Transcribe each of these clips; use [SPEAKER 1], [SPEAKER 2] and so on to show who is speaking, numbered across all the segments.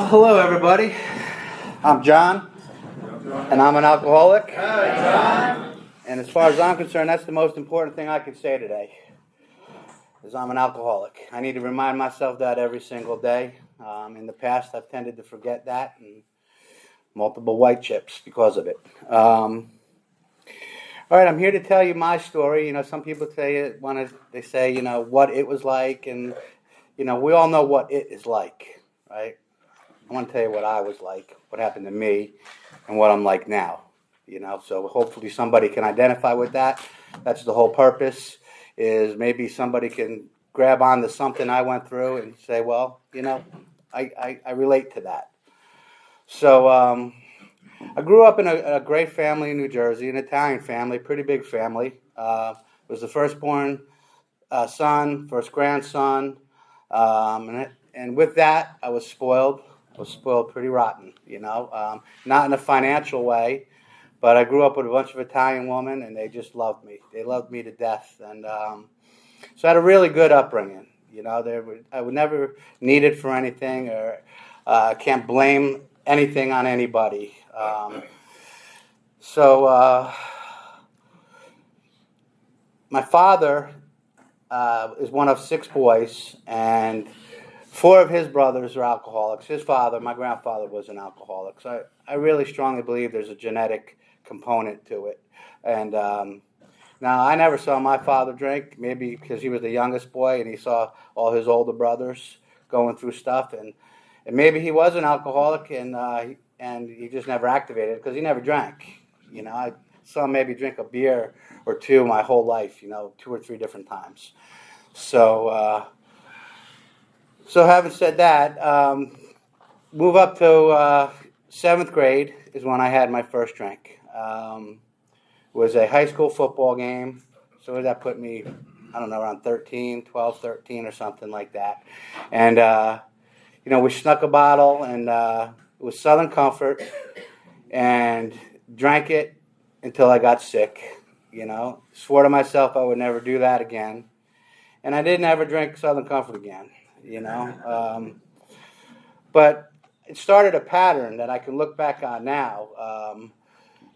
[SPEAKER 1] Well, hello everybody. I'm John, and I'm an alcoholic. And as far as I'm concerned, that's the most important thing I can say today, is I'm an alcoholic. I need to remind myself that every single day. In the past, I've tended to forget that, and multiple white chips because of it. All right, I'm here to tell you my story. Some people say they say what it was like, and we all know what it is like, right? I want to tell you what I was like, what happened to me, and what I'm like now. So hopefully somebody can identify with that. That's the whole purpose, is maybe somebody can grab onto something I went through and say, well, I relate to that. So I grew up in a great family in New Jersey, an Italian family, pretty big family. Was the firstborn son, first grandson, and with that, I was spoiled. I was spoiled pretty rotten, not in a financial way, but I grew up with a bunch of Italian women, and they just loved me. They loved me to death, and so I had a really good upbringing. I would never need it for anything, or can't blame anything on anybody. My father is one of 6 boys, and 4 of his brothers are alcoholics. His father, my grandfather, was an alcoholic. So I really strongly believe there's a genetic component to it. And now, I never saw my father drink, maybe because he was the youngest boy and he saw all his older brothers going through stuff. And maybe he was an alcoholic, and he just never activated it because he never drank. I saw him maybe drink a beer or 2 my whole life, 2 or 3 different times. So having said that, move up to 7th grade is when I had my first drink. It was a high school football game, so that put me, I don't know, around 12, 13 or something like that. And, we snuck a bottle, and it was Southern Comfort, and drank it until I got sick, Swore to myself I would never do that again. And I didn't ever drink Southern Comfort again. But it started a pattern that I can look back on now.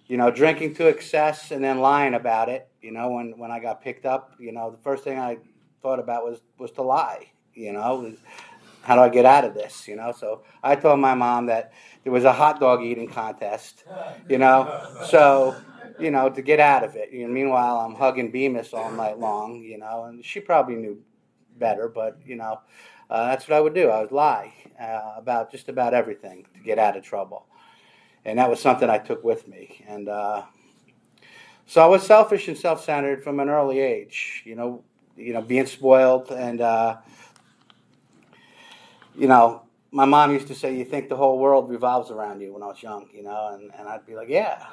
[SPEAKER 1] Drinking to excess and then lying about it. When I got picked up, the first thing I thought about was to lie. How do I get out of this? So I told my mom that there was a hot dog eating contest. So to get out of it. Meanwhile, I'm hugging Bemis all night long. And she probably knew better, but that's what I would do. I would lie about just about everything to get out of trouble, and that was something I took with me. And so I was selfish and self-centered from an early age. Being spoiled, and my mom used to say, "You think the whole world revolves around you," when I was young. And I'd be like, "Yeah,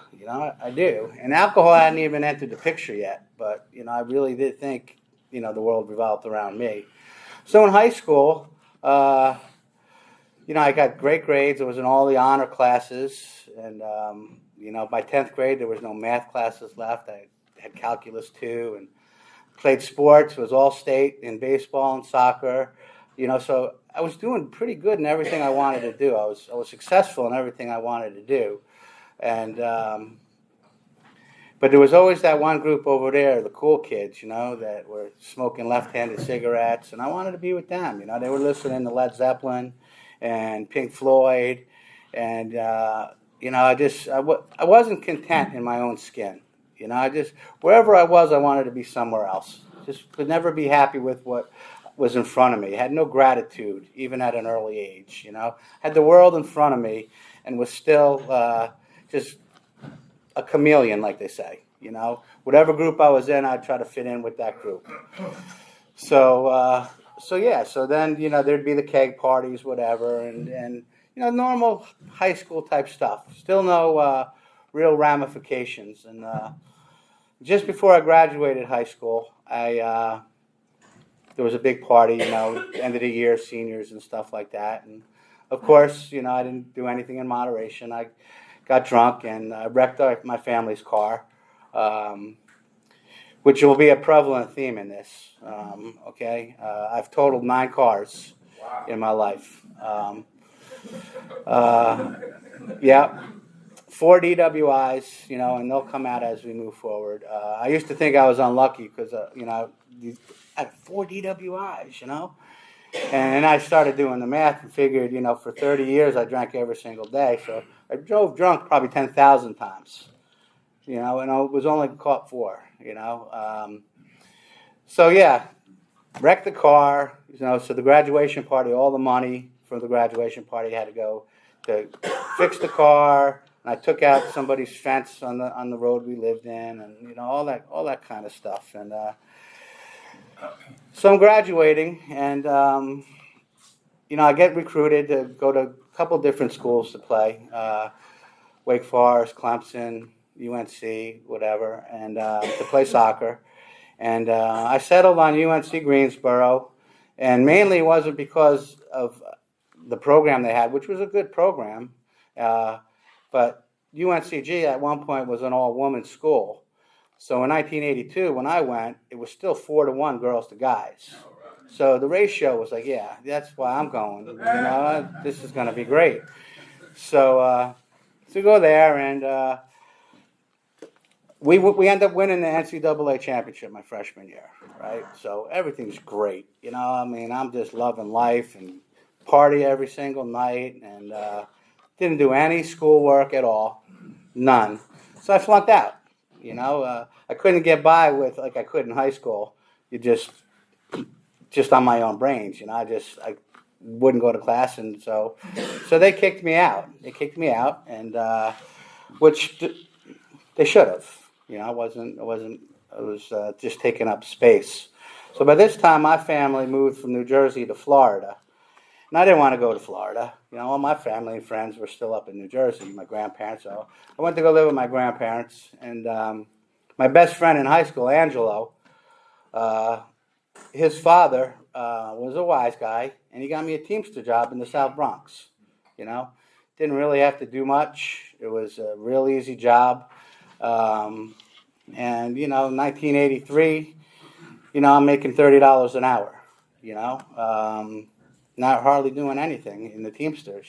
[SPEAKER 1] I do." And alcohol hadn't even entered the picture yet, but I really did think the world revolved around me. So in high school, I got great grades. I was in all the honor classes. And, by 10th grade, there was no math classes left. I had calculus 2 and played sports. It was all state in baseball and soccer. So I was doing pretty good in everything I wanted to do. I was successful in everything I wanted to do. And but there was always that one group over there, the cool kids, that were smoking left-handed cigarettes, and I wanted to be with them. They were listening to Led Zeppelin and Pink Floyd, and I wasn't content in my own skin. Wherever I was, I wanted to be somewhere else. Just could never be happy with what was in front of me. Had no gratitude, even at an early age. Had the world in front of me, and was still just a chameleon, like they say. Whatever group I was in, I'd try to fit in with that group. So then there'd be the keg parties, whatever, and normal high school type stuff. Still no real ramifications. And just before I graduated high school, there was a big party, end of the year, seniors and stuff like that. And of course, I didn't do anything in moderation. I got drunk and wrecked my family's car, which will be a prevalent theme in this. Okay, I've totaled 9 cars in my life. Yeah, 4 DWIs, and they'll come out as we move forward. I used to think I was unlucky because, I had 4 DWIs, And then I started doing the math and figured, for 30 years I drank every single day. So I drove drunk probably 10,000 times, and I was only caught 4, So yeah, wrecked the car, so the graduation party, all the money from the graduation party had to go to fix the car. And I took out somebody's fence on the road we lived in, and all that kind of stuff. And so I'm graduating, and I get recruited to go to a couple different schools to play, Wake Forest, Clemson, UNC, whatever, and to play soccer. And I settled on UNC Greensboro, and mainly it wasn't because of the program they had, which was a good program, but UNCG at one point was an all-woman school. So in 1982, when I went, it was still 4-1 girls to guys. So the ratio was like, yeah, that's why I'm going. This is going to be great. So we go there, and we end up winning the NCAA championship my freshman year, right? So everything's great. I'm just loving life and party every single night, and didn't do any schoolwork at all, none. So I flunked out. I couldn't get by with like I could in high school. You just on my own brains, I wouldn't go to class, and so they kicked me out. And which they should have. I was just taking up space. So by this time, my family moved from New Jersey to Florida, and I didn't want to go to Florida. All my family and friends were still up in New Jersey, my grandparents. So I went to go live with my grandparents, and my best friend in high school, Angelo, his father was a wise guy, and he got me a Teamster job in the South Bronx. Didn't really have to do much. It was a real easy job. And 1983, I'm making $30 an hour. Not hardly doing anything in the Teamsters.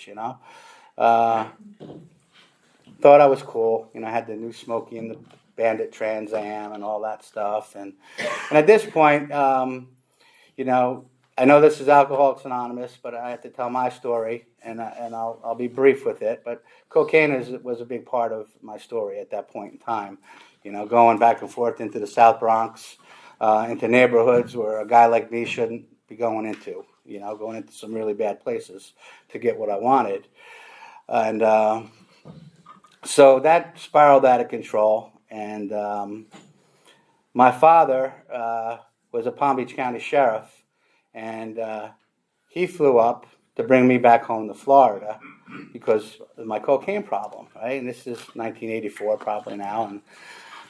[SPEAKER 1] Thought I was cool. I had the new Smokey and the Bandit Trans Am and all that stuff. And at this point, I know this is Alcoholics Anonymous, but I have to tell my story, and I'll be brief with it. But cocaine was a big part of my story at that point in time. Going back and forth into the South Bronx, into neighborhoods where a guy like me shouldn't be going into. Going into some really bad places to get what I wanted. And so that spiraled out of control. And my father was a Palm Beach County sheriff, and he flew up to bring me back home to Florida because of my cocaine problem, right? And this is 1984 probably now. And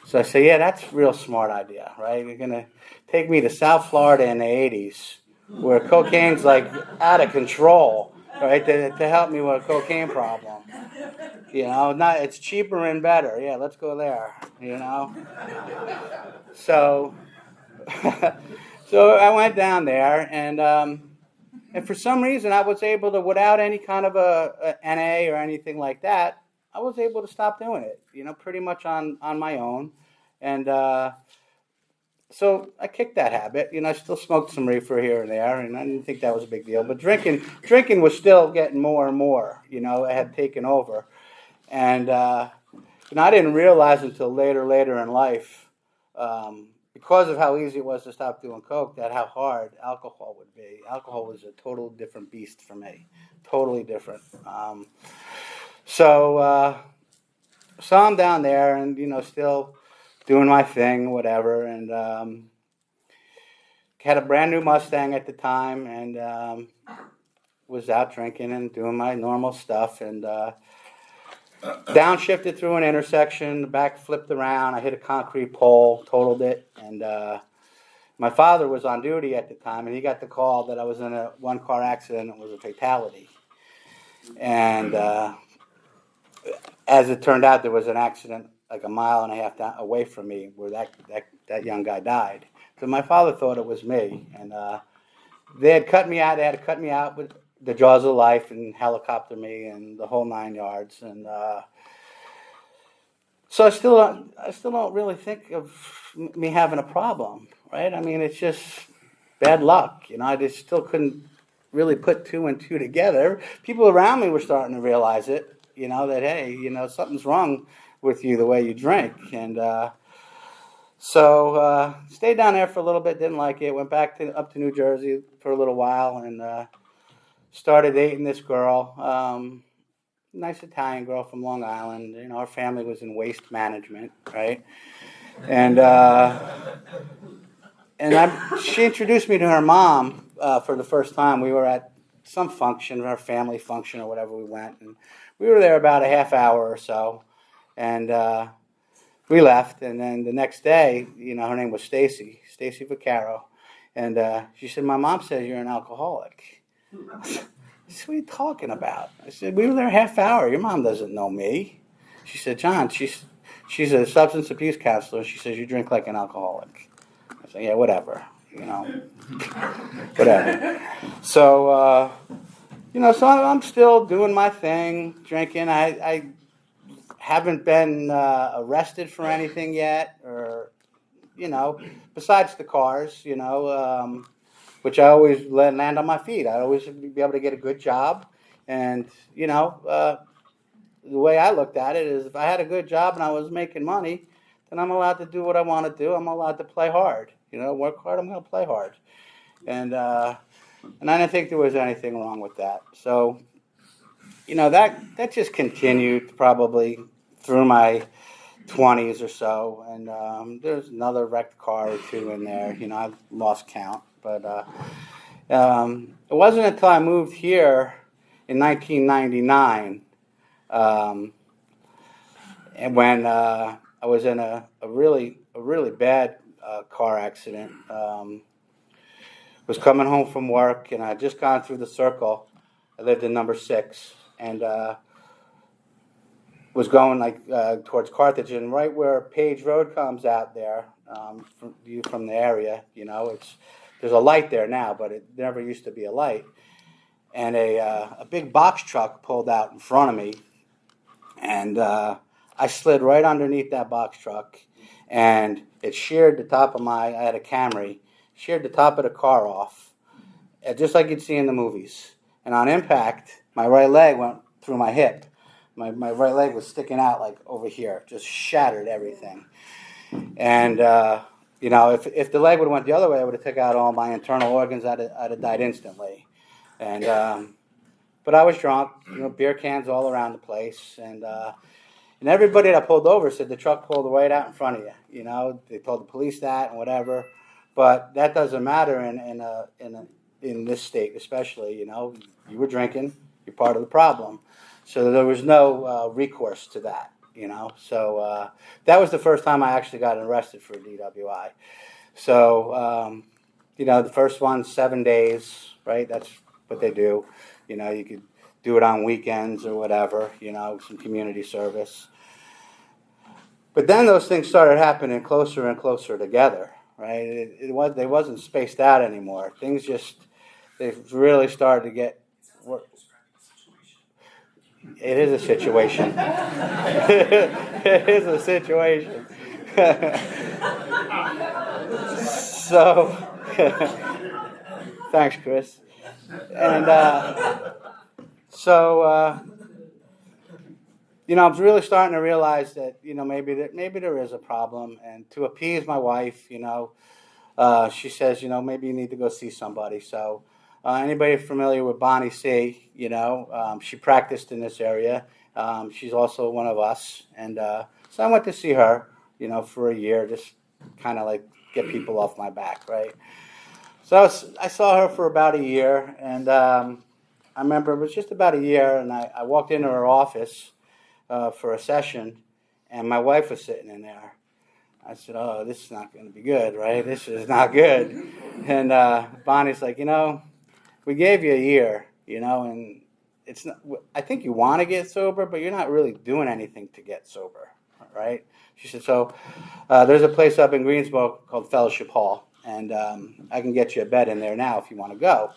[SPEAKER 1] so I say, yeah, that's a real smart idea, right? You're going to take me to South Florida in the 80s where cocaine's like out of control, right, to help me with a cocaine problem. It's cheaper and better. Yeah, let's go there, So so I went down there, and for some reason I was able to, without any kind of a NA or anything like that, I was able to stop doing it, pretty much on my own. And so I kicked that habit. I still smoked some reefer here and there, and I didn't think that was a big deal. But drinking was still getting more and more. It had taken over. And I didn't realize until later in life, because of how easy it was to stop doing coke, that how hard alcohol would be. Alcohol was a total different beast for me, totally different. So I'm down there, and still doing my thing, whatever, and had a brand new Mustang at the time, and was out drinking and doing my normal stuff, and downshifted through an intersection, the back flipped around, I hit a concrete pole, totaled it, and my father was on duty at the time, and he got the call that I was in a one-car accident. It was a fatality. And as it turned out, there was an accident like a mile and a half away from me where that young guy died. So my father thought it was me, and they had cut me out. They had to cut me out the jaws of life and helicopter me and the whole 9 yards. And so I still don't really think of me having a problem, right? I mean, it's just bad luck. I just still couldn't really put two and two together. People around me were starting to realize it, that, hey, something's wrong with you the way you drink. And so stayed down there for a little bit, didn't like it, went back up to New Jersey for a little while and started dating this girl. Nice Italian girl from Long Island. Our family was in waste management, right? And she introduced me to her mom for the first time. We were at some function, our family function or whatever we went, and we were there about a half hour or so, and we left. And then the next day, her name was Stacy Vaccaro, and she said, "My mom says you're an alcoholic." I said, "What are you talking about?" I said, "We were there a half hour. Your mom doesn't know me." She said, "John, she's a substance abuse counselor. She says you drink like an alcoholic." I said, "Yeah, whatever, whatever." So, so I'm still doing my thing, drinking. I haven't been arrested for anything yet, or, besides the cars, which I always land on my feet. I always be able to get a good job. And, the way I looked at it is if I had a good job and I was making money, then I'm allowed to do what I want to do. I'm allowed to play hard. Work hard, I'm going to play hard. And I didn't think there was anything wrong with that. So, that just continued probably through my 20s or so. And there's another wrecked car or two in there. I've lost count. But it wasn't until I moved here in 1999, and when I was in a really bad car accident. Was coming home from work, and I had just gone through the circle. I lived in number 6, and was going towards Carthage, and right where Page Road comes out there, from the area, there's a light there now, but it never used to be a light. And a big box truck pulled out in front of me, and I slid right underneath that box truck, and it sheared the top of I had a Camry, sheared the top of the car off, just like you'd see in the movies. And on impact, my right leg went through my hip. My right leg was sticking out like over here, just shattered everything. And if the leg would have went the other way, I would have took out all my internal organs. I'd have died instantly. And but I was drunk, beer cans all around the place, and everybody that pulled over said the truck pulled right out in front of you. They told the police that and whatever, but that doesn't matter in this state, especially. You were drinking, you're part of the problem, so there was no recourse to that. So that was the first time I actually got arrested for DWI. So, the first one, 7 days, right? That's what they do. You could do it on weekends or whatever, some community service. But then those things started happening closer and closer together, right? They wasn't spaced out anymore. They really started to get. It is a situation. It is a situation. So, thanks, Chris. And I was really starting to realize that maybe there is a problem. And to appease my wife, she says, maybe you need to go see somebody. So. Anybody familiar with Bonnie C? She practiced in this area. She's also one of us, and so I went to see her, for a year, just kind of like get people off my back, right? So I saw her for about a year, and I remember it was just about a year, and I walked into her office for a session, and my wife was sitting in there. I said, "Oh, this is not going to be good, right? This is not good." And Bonnie's like, we gave you a year, and it's not. I think you want to get sober, but you're not really doing anything to get sober, right? She said, so there's a place up in Greensboro called Fellowship Hall, and I can get you a bed in there now if you want to go.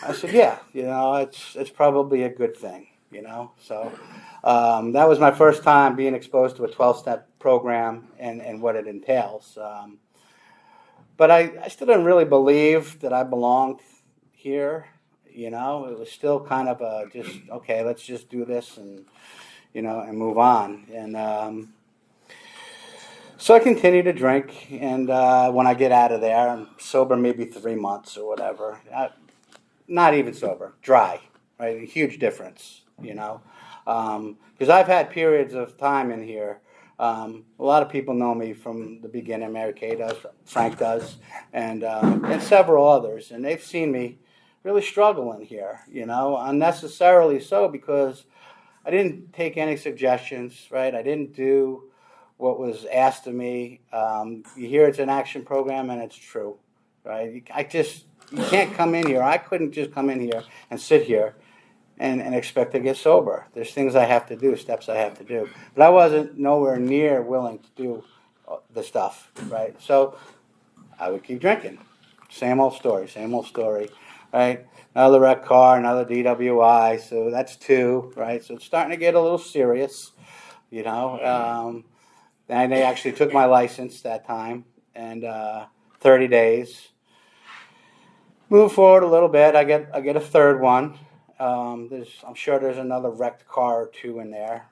[SPEAKER 1] I said, yeah, it's probably a good thing, So that was my first time being exposed to a 12-step program and what it entails. But I still didn't really believe that I belonged here. It was still kind of just, okay, let's just do this and move on. And so I continue to drink, and when I get out of there, I'm sober maybe 3 months or whatever. Not even sober, dry, right? A huge difference, Because I've had periods of time in here. A lot of people know me from the beginning. Mary Kay does, Frank does, and several others, and they've seen me really struggle in here, unnecessarily so, because I didn't take any suggestions, right? I didn't do what was asked of me. You hear it's an action program, and it's true, right? You can't come in here. I couldn't just come in here and sit here and expect to get sober. There's things I have to do, steps I have to do. But I wasn't nowhere near willing to do the stuff, right? So I would keep drinking. Same old story, right? Another wrecked car, another DWI, so that's 2, right? So it's starting to get a little serious, And they actually took my license that time, and 30 days. Move forward a little bit. I get a third one. I'm sure there's another wrecked car or 2 in there.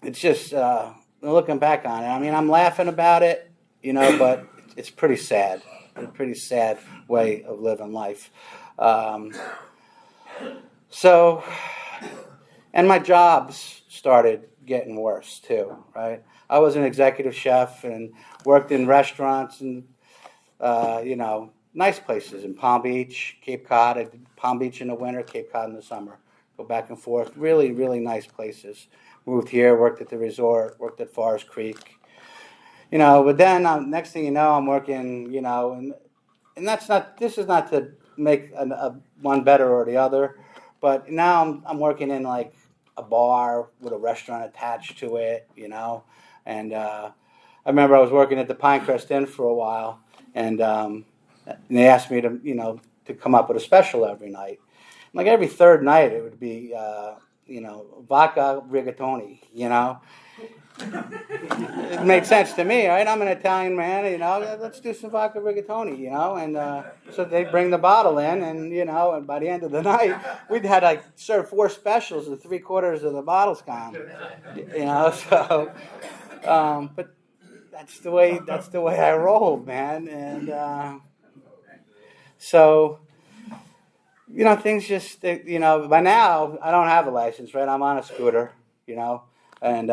[SPEAKER 1] It's just looking back on it. I mean, I'm laughing about it, but it's pretty sad. A pretty sad way of living life. And my jobs started getting worse too, right? I was an executive chef and worked in restaurants and, nice places in Palm Beach, Cape Cod. I did Palm Beach in the winter, Cape Cod in the summer. Go back and forth. Really, really nice places. Moved here, worked at the resort, worked at Forest Creek. But then next thing you know, I'm working, and this is not to make one better or the other, but now I'm working in like a bar with a restaurant attached to it, and I remember I was working at the Pinecrest Inn for a while, and they asked me to come up with a special every night. Like every third night, it would be vodka rigatoni, It made sense to me, right? I'm an Italian man, let's do some vodka rigatoni, and so they'd bring the bottle in, and by the end of the night, we'd had like serve 4 specials and 3/4 of the bottle's gone, so, but that's the way I rolled, man, and so, things just, by now, I don't have a license, right? I'm on a scooter, and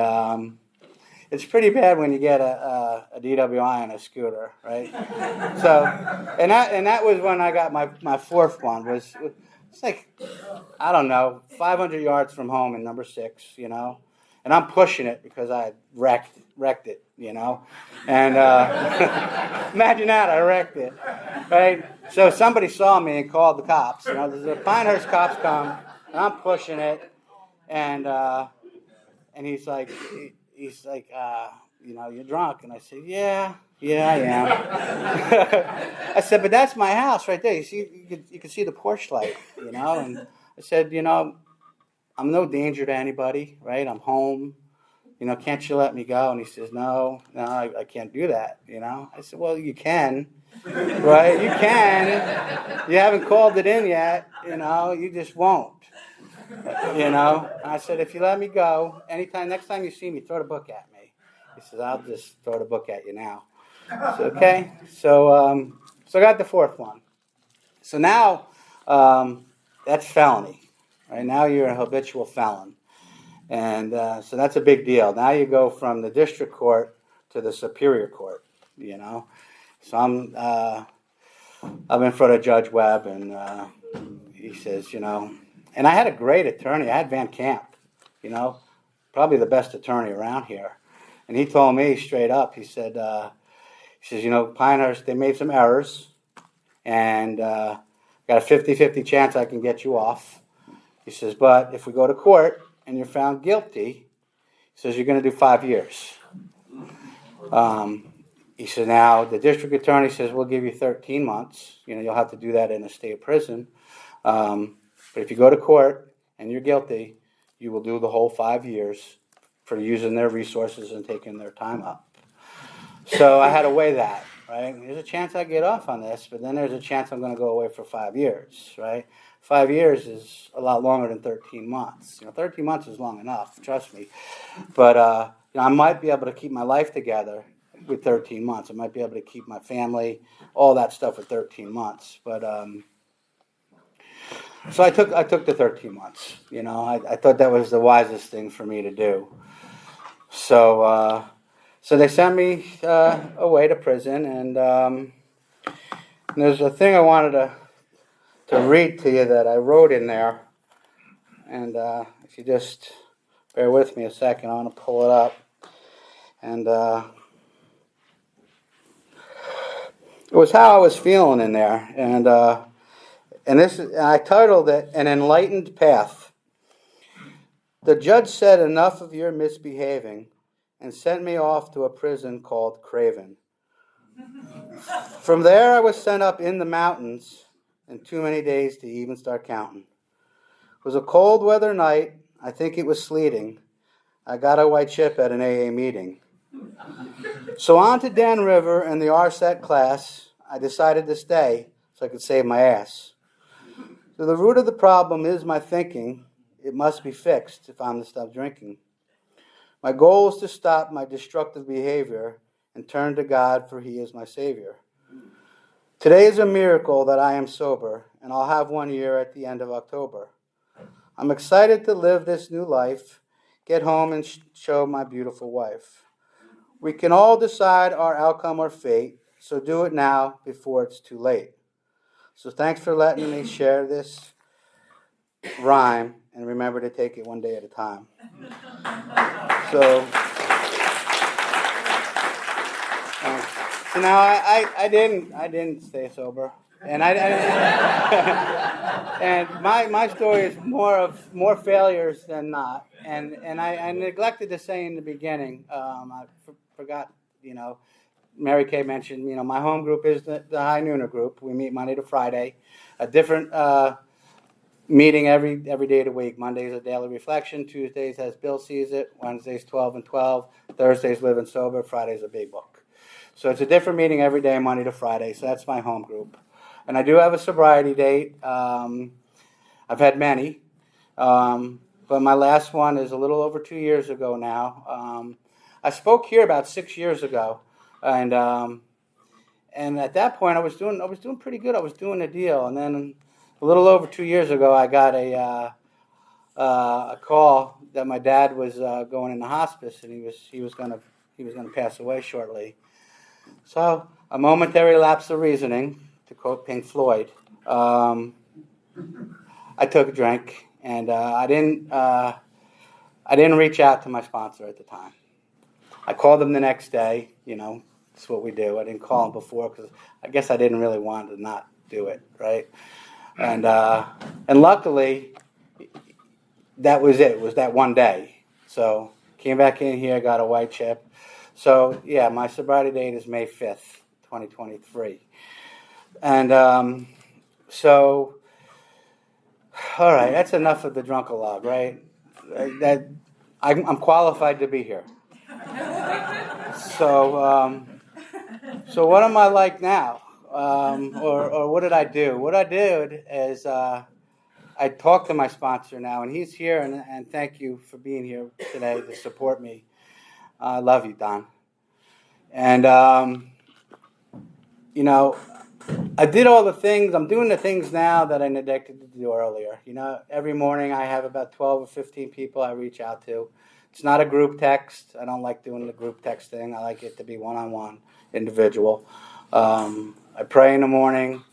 [SPEAKER 1] it's pretty bad when you get a DWI on a scooter, right? So, and that was when I got my 4th one. It's like, I don't know, 500 yards from home in number 6, and I'm pushing it because I wrecked it, and imagine that, I wrecked it, right? So somebody saw me and called the cops. The Pinehurst cops come, and I'm pushing it, and he's like, you're drunk. And I said, yeah, I am. I said, but that's my house right there. You can see the porch light, And I said, I'm no danger to anybody, right? I'm home. Can't you let me go? And he says, no, I can't do that, I said, well, you can, right? You can. You haven't called it in yet, you just won't. I said, if you let me go, next time you see me, throw the book at me. He says, I'll just throw the book at you now. I said, okay. So I got the 4th one. So now, that's felony. Right? Now you're a habitual felon. And so that's a big deal. Now you go from the district court to the superior court, So I'm in front of Judge Webb, and he says, and I had a great attorney. I had Van Camp, probably the best attorney around here. And he told me straight up, he says, Pinehurst, they made some errors, and got a 50-50 chance I can get you off. He says, but if we go to court and you're found guilty, he says, you're going to do 5 years. he said, now the district attorney says we'll give you 13 months. You'll have to do that in a state prison. But if you go to court and you're guilty, you will do the whole 5 years for using their resources and taking their time up. So I had to weigh that, right? There's a chance I get off on this, but then there's a chance I'm going to go away for 5 years, right? 5 years is a lot longer than 13 months. 13 months is long enough, trust me. But I might be able to keep my life together with 13 months. I might be able to keep my family, all that stuff with 13 months. But so I took the 13 months. I thought that was the wisest thing for me to do. So they sent me away to prison, and there's a thing I wanted to read to you that I wrote in there. And if you just bear with me a second, I want to pull it up. And it was how I was feeling in there. And I titled it "An Enlightened Path." The judge said, "Enough of your misbehaving," and sent me off to a prison called Craven. From there I was sent up in the mountains, and too many days to even start counting. It was a cold weather night. I think it was sleeting. I got a white chip at an AA meeting. So on to Dan River and the RSET class. I decided to stay so I could save my ass. So the root of the problem is my thinking. It must be fixed if I'm to stop drinking. My goal is to stop my destructive behavior and turn to God, for He is my Savior. Today is a miracle that I am sober, and I'll have 1 year at the end of October. I'm excited to live this new life, get home and show my beautiful wife. We can all decide our outcome or fate, so do it now before it's too late. So thanks for letting me share this rhyme, and remember to take it one day at a time. So now I didn't stay sober, and and my story is more failures than not, and I neglected to say in the beginning. I forgot, Mary Kay mentioned, my home group is the High Nooner group. We meet Monday to Friday, a different meeting every day of the week. Monday's a daily reflection. Tuesdays, as Bill sees it. Wednesdays, 12 and 12. Thursdays, living sober. Friday's a big book. So it's a different meeting every day, Monday to Friday. So that's my home group. And I do have a sobriety date. I've had many. But my last one is a little over 2 years ago now. I spoke here about 6 years ago. And at that point, I was doing pretty good. I was doing a deal. And then a little over 2 years ago, I got a call that my dad was going into hospice, and he was going to pass away shortly. So a momentary lapse of reasoning, to quote Pink Floyd, I took a drink, and I didn't reach out to my sponsor at the time. I called him the next day. That's what we do. I didn't call him before because I guess I didn't really want to not do it, right? And luckily, that was it. It was that one day. So came back in here, got a white chip. So yeah, my sobriety date is May 5th, 2023. And so, all right, that's enough of the drunk-a-log, right? That I'm qualified to be here. So what am I like now? Or what did I do? What I did is I talked to my sponsor now, and he's here, and thank you for being here today to support me. I love you, Don. And, I did all the things. I'm doing the things now that I neglected to do earlier. Every morning I have about 12 or 15 people I reach out to. It's not a group text. I don't like doing the group text thing. I like it to be one-on-one, individual. I pray in the morning.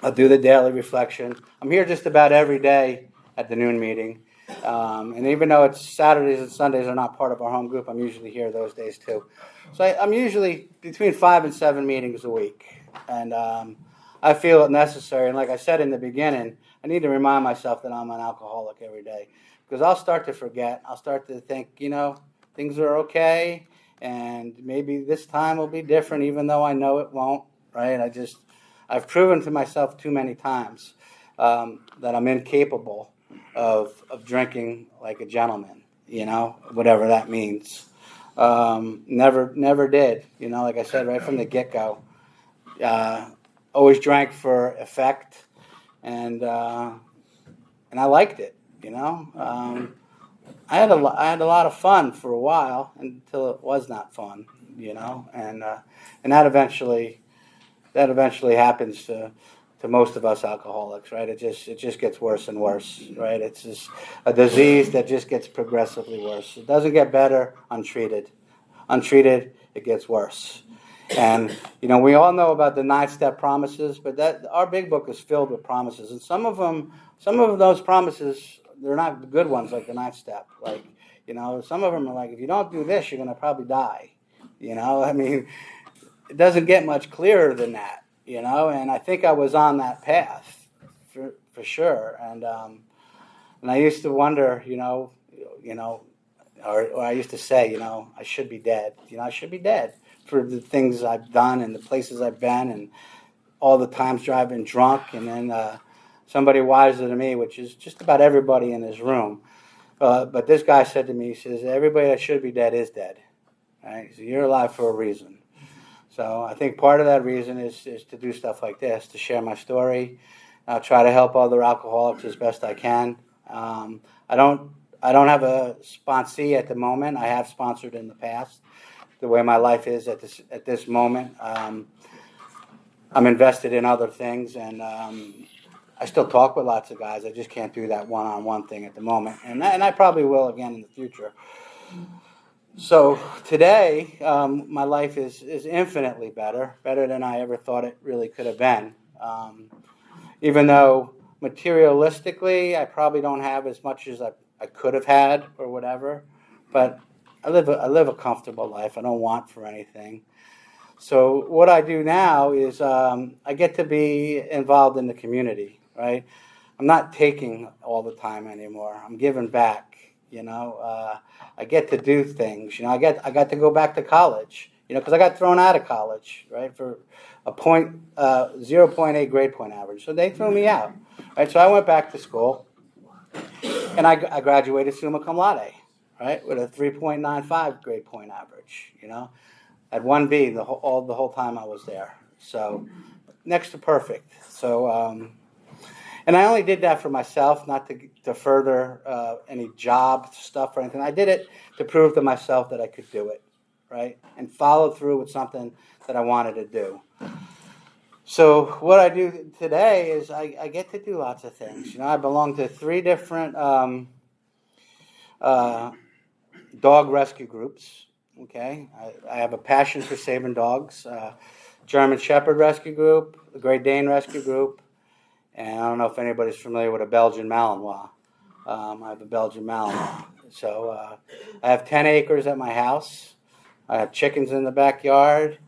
[SPEAKER 1] I'll do the daily reflection. I'm here just about every day at the noon meeting. And even though it's Saturdays and Sundays are not part of our home group, I'm usually here those days too. So I'm usually between 5 and 7 meetings a week. And I feel it necessary. And like I said in the beginning, I need to remind myself that I'm an alcoholic every day. Because I'll start to forget. I'll start to think, things are okay. and maybe this time will be different, even though I know it won't, right? I've proven to myself too many times that I'm incapable of drinking like a gentleman, whatever that means. Never did, like I said, right from the get-go. Always drank for effect, and I liked it, I had a lot of fun for a while until it was not fun, and that eventually happens to most of us alcoholics, right? It just gets worse and worse, right? It's just a disease that just gets progressively worse. It doesn't get better untreated. Untreated, it gets worse. And we all know about the 9-step promises, but our big book is filled with promises, and some of those promises, they're not the good ones, like the 9th step. Like, some of them are like, if you don't do this, you're going to probably die. I mean, it doesn't get much clearer than that. And I think I was on that path for sure. And I used to wonder, or I used to say, I should be dead. I should be dead for the things I've done and the places I've been and all the times I've been drunk. And then somebody wiser than me, which is just about everybody in this room, but this guy said to me, he says, everybody that should be dead is dead. Right? So you're alive for a reason. So I think part of that reason is to do stuff like this, to share my story, try to help other alcoholics as best I can. I don't have a sponsee at the moment. I have sponsored in the past. The way my life is at this moment, I'm invested in other things, and I still talk with lots of guys. I just can't do that one-on-one thing at the moment, and I probably will again in the future. So today, my life is infinitely better than I ever thought it really could have been. Even though materialistically, I probably don't have as much as I could have had or whatever, but I live a comfortable life. I don't want for anything. So what I do now is I get to be involved in the community, right? I'm not taking all the time anymore. I'm giving back. I get to do things. I got to go back to college. Because I got thrown out of college, right, for a 0.8 grade point average. So they threw me out, right? So I went back to school, and I graduated summa cum laude, right, with a 3.95 grade point average. At 1B the whole time I was there. So next to perfect. So. And I only did that for myself, not to further any job stuff or anything. I did it to prove to myself that I could do it, right? And follow through with something that I wanted to do. So what I do today is I get to do lots of things. I belong to 3 different dog rescue groups, okay? I have a passion for saving dogs. German Shepherd Rescue Group, the Great Dane Rescue Group, and I don't know if anybody's familiar with a Belgian Malinois. I have a Belgian Malinois. So I have 10 acres at my house. I have chickens in the backyard.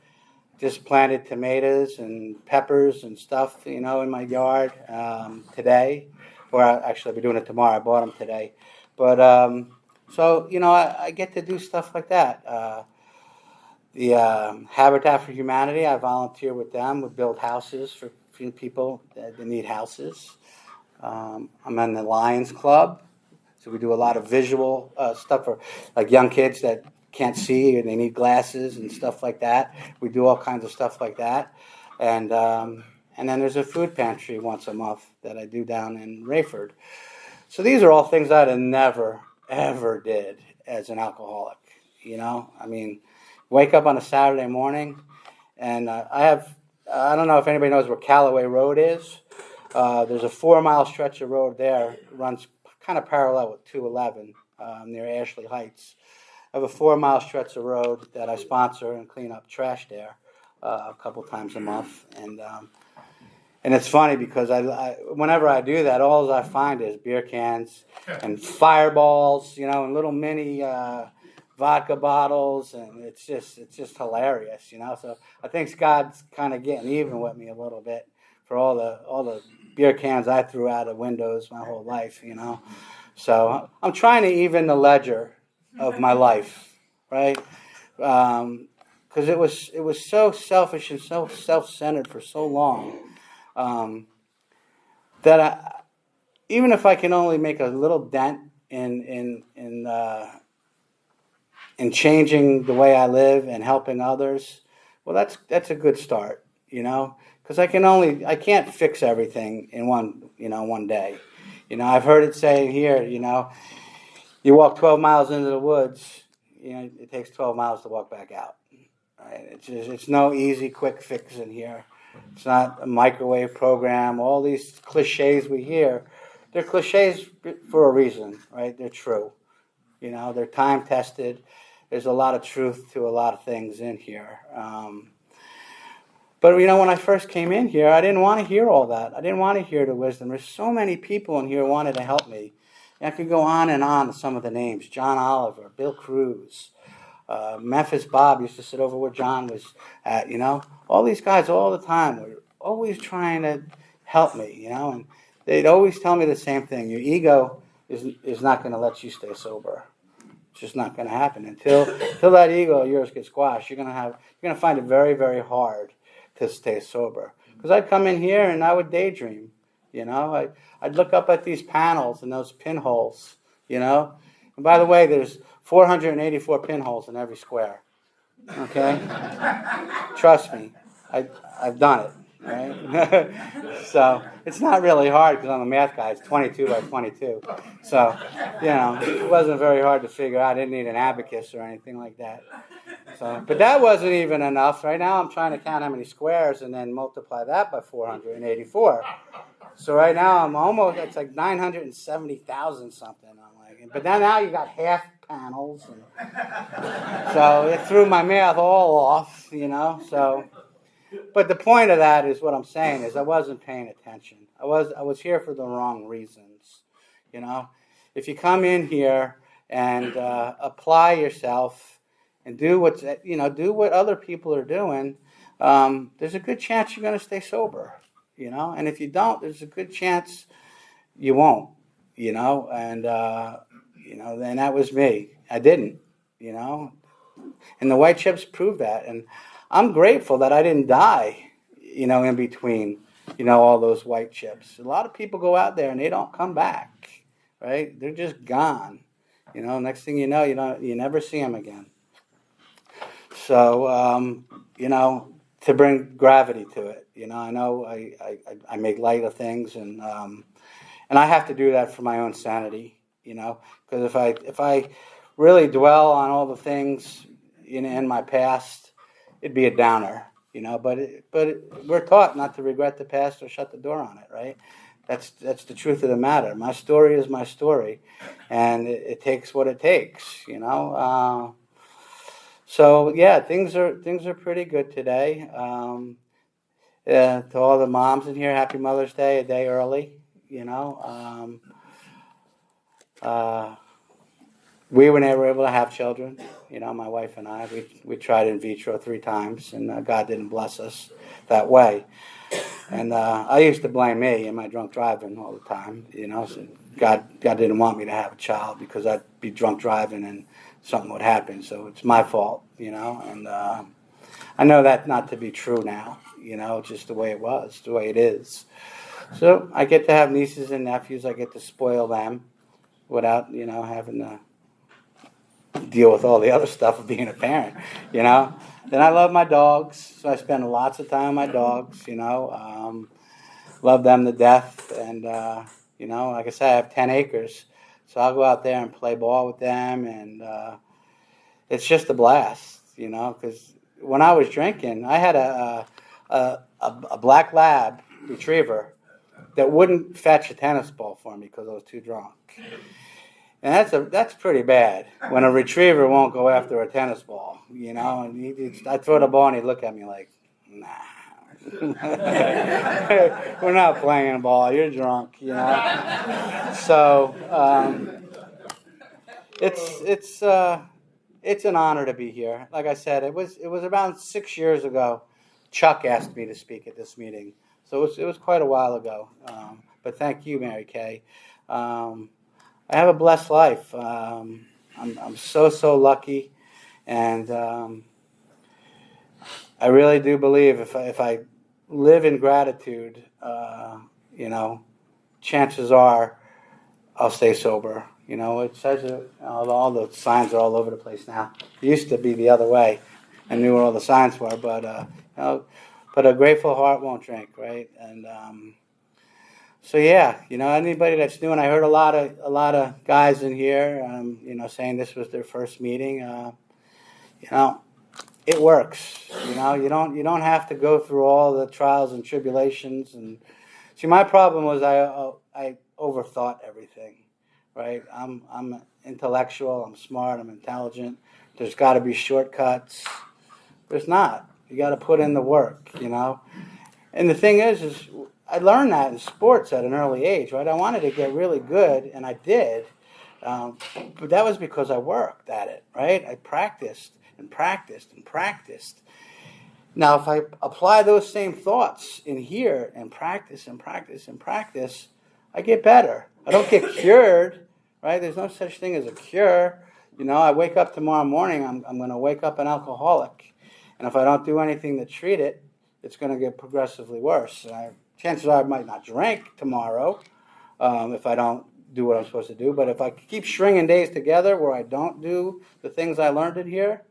[SPEAKER 1] Just planted tomatoes and peppers and stuff, in my yard today. Or actually, I'll be doing it tomorrow. I bought them today. But, so, I get to do stuff like that. The Habitat for Humanity, I volunteer with them. We build houses for people that need houses. I'm in the Lions Club, so we do a lot of visual stuff for like young kids that can't see and they need glasses and stuff like that. We do all kinds of stuff like that, and then there's a food pantry once a month that I do down in Rayford. So these are all things I'd have never ever did as an alcoholic. I mean, wake up on a Saturday morning, and I don't know if anybody knows where Callaway Road is. There's a 4-mile stretch of road there. It runs kind of parallel with 211 near Ashley Heights. I have a 4-mile stretch of road that I sponsor and clean up trash there a couple times a month. And it's funny because whenever I do that, all I find is beer cans and fireballs, and little mini vodka bottles, and it's just hilarious, So I think God's kind of getting even with me a little bit for all the beer cans I threw out of windows my whole life, So I'm trying to even the ledger of my life, right? because it was so selfish and so self-centered for so long, that even if I can only make a little dent in changing the way I live and helping others, well, that's a good start, because I can't fix everything in one day. I've heard it say here, you walk 12 miles into the woods, it takes 12 miles to walk back out. Right? It's no easy, quick fix in here. It's not a microwave program. All these cliches we hear, they're cliches for a reason, right? They're true. They're time tested. There's a lot of truth to a lot of things in here. But when I first came in here, I didn't want to hear all that. I didn't want to hear the wisdom. There's so many people in here who wanted to help me. And I could go on and on with some of the names. John Oliver, Bill Cruz, Memphis Bob used to sit over where John was at, All these guys all the time were always trying to help me, and they'd always tell me the same thing. Your ego is not going to let you stay sober. It's just not going to happen until that ego of yours gets squashed. You're going to find it very, very hard to stay sober. Because I'd come in here and I would daydream, I'd look up at these panels and those pinholes, And by the way, there's 484 pinholes in every square. Okay? Trust me, I've done it. Right? So it's not really hard because I'm a math guy. It's 22 by 22. So, it wasn't very hard to figure out. I didn't need an abacus or anything like that. So, but that wasn't even enough. Right now I'm trying to count how many squares and then multiply that by 484. So right now it's like 970,000 something. But then now you got half panels. So it threw my math all off, So, but the point of that is what I'm saying is I wasn't paying attention. I was here for the wrong reasons, If you come in here and apply yourself and do what other people are doing, there's a good chance you're going to stay sober, And if you don't, there's a good chance you won't, And then that was me. I didn't, And the white chips prove that. And I'm grateful that I didn't die, in between, all those white chips. A lot of people go out there and they don't come back, right? They're just gone. Next thing you know, you never see them again. So, to bring gravity to it, I know I make light of things and I have to do that for my own sanity, because if I really dwell on all the things in my past, it'd be a downer, But we're taught not to regret the past or shut the door on it, right? That's the truth of the matter. My story is my story, and it takes what it takes, So yeah, things are pretty good today. To all the moms in here, happy Mother's Day a day early. We were never able to have children, my wife and I. We tried in vitro 3 times, and God didn't bless us that way. And I used to blame me and my drunk driving all the time, So God didn't want me to have a child because I'd be drunk driving and something would happen. So it's my fault, And I know that not to be true now, just the way it was, the way it is. So I get to have nieces and nephews. I get to spoil them without, having to deal with all the other stuff of being a parent, Then I love my dogs, so I spend lots of time with my dogs, Love them to death, and, like I said, I have 10 acres, so I'll go out there and play ball with them, and it's just a blast, because when I was drinking, I had a black lab retriever that wouldn't fetch a tennis ball for me because I was too drunk. And that's pretty bad when a retriever won't go after a tennis ball, And I'd throw the ball and he'd look at me like, nah. We're not playing ball. You're drunk, So it's an honor to be here. Like I said, it was about 6 years ago. Chuck asked me to speak at this meeting, so it was quite a while ago. But thank you, Mary Kay. I have a blessed life. I'm so lucky, And I really do believe if I live in gratitude, chances are I'll stay sober. It says all the signs are all over the place now. It used to be the other way. I knew where all the signs were, but but a grateful heart won't drink, right? And so yeah, anybody that's new, and I heard a lot of guys in here, saying this was their first meeting. It works. You don't have to go through all the trials and tribulations. And see, my problem was I overthought everything. Right? I'm intellectual. I'm smart. I'm intelligent. There's got to be shortcuts. There's not. You got to put in the work. And the thing is I learned that in sports at an early age. Right? I wanted to get really good, and I did. But that was because I worked at it. Right? I practiced and practiced and practiced. Now, if I apply those same thoughts in here and practice and practice and practice, I get better. I don't get cured, right? There's no such thing as a cure. I wake up tomorrow morning, I'm going to wake up an alcoholic. And if I don't do anything to treat it, it's going to get progressively worse. Chances are I might not drink tomorrow if I don't do what I'm supposed to do. But if I keep stringing days together where I don't do the things I learned in here,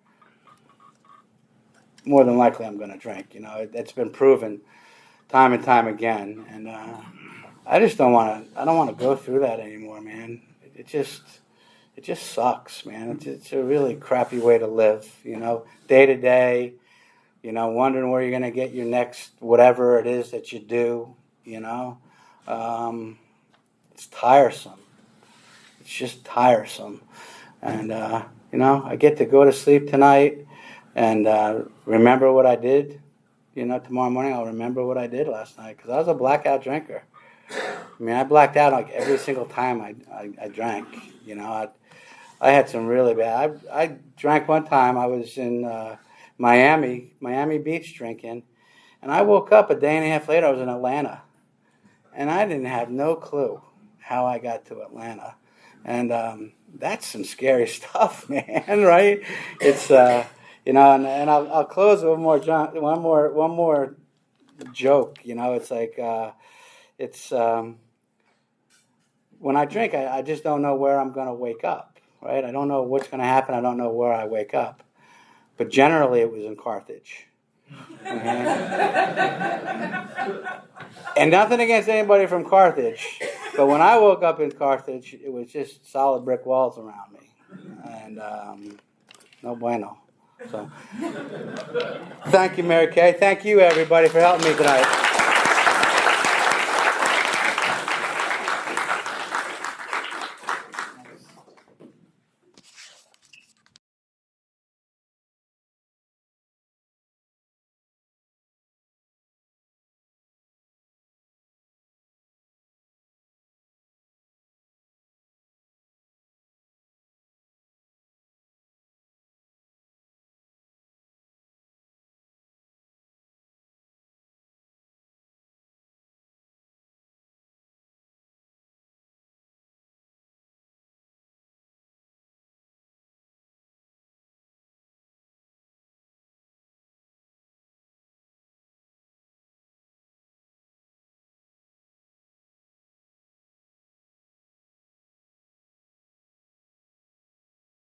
[SPEAKER 1] more than likely I'm going to drink. It's been proven time and time again. And I just don't want to go through that anymore, man. It just sucks, man. It's a really crappy way to live, day to day, wondering where you're going to get your next whatever it is that you do, It's tiresome. It's just tiresome. And, I get to go to sleep tonight and remember what I did. Tomorrow morning I'll remember what I did last night because I was a blackout drinker. I blacked out like every single time I drank. I had some really bad. I drank one time. I was in Miami Beach drinking, and I woke up a day and a half later. I was in Atlanta, and I didn't have no clue how I got to Atlanta, and that's some scary stuff, man. Right? It's and I'll close with one more joke. It's like it's. When I drink, I just don't know where I'm going to wake up, right? I don't know what's going to happen. I don't know where I wake up. But generally, it was in Carthage. Okay? And nothing against anybody from Carthage, but when I woke up in Carthage, it was just solid brick walls around me. And no bueno. So, thank you, Mary Kay. Thank you, everybody, for helping me tonight.